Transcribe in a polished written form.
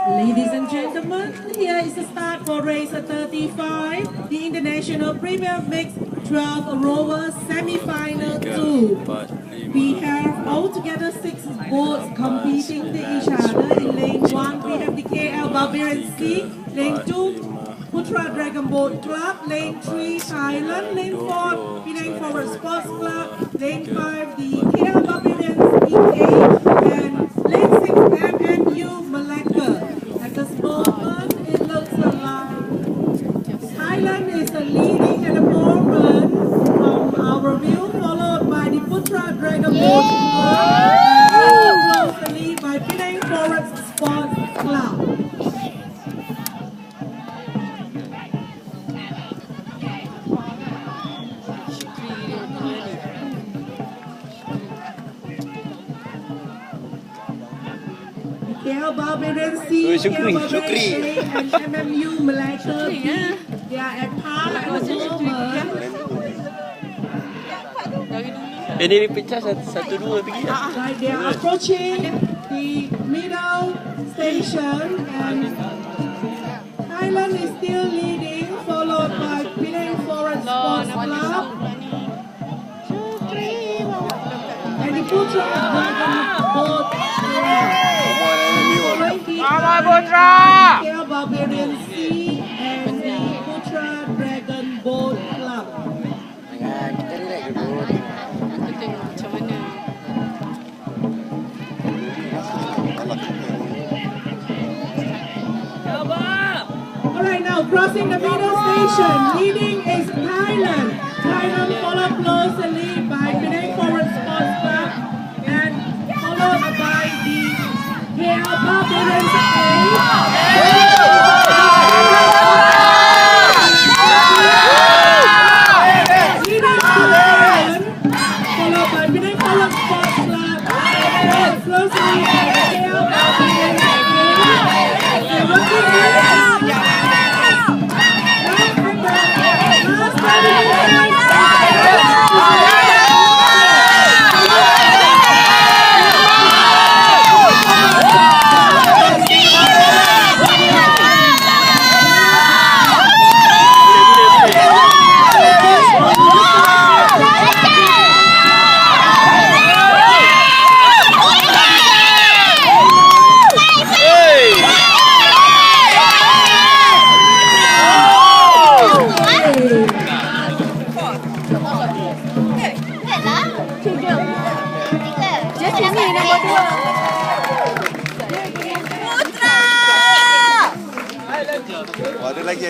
Ladies and gentlemen, here is the start for race 35, the International Premier Mixed 12 Rower Semi-Final 2. We have altogether 6 boats competing to each other. In lane 1, we have the KL Barbarian Sea, lane 2, Putra Dragon Boat Club, lane 3, Thailand, lane 4, Penang Forward Sports Club, lane 5, the KL Barbarian EK, and lane 6, MMU Malacca. At this moment, it looks like Thailand is leading at the moment from our view, followed by the Putra Dragon Boat Club, and closely by Penang Forward Sports Club. KL Barbarian Sea, KL Barbarian A, and MMU Malacca B. They are at par at the moment. Ini pecah satu dua pergi. Right, they are approaching the middle station, and Thailand is still leading, followed by Penang Forward Sports Club. And the Putra Dragon Boat Club. KL Barbarian Sea and the Putra Dragon Boat Club. Alright, now crossing the middle station, leading is Thailand. Thailand followed closely by Penang Forward Sports Club and followed by the KL Barbarian Ada lagi.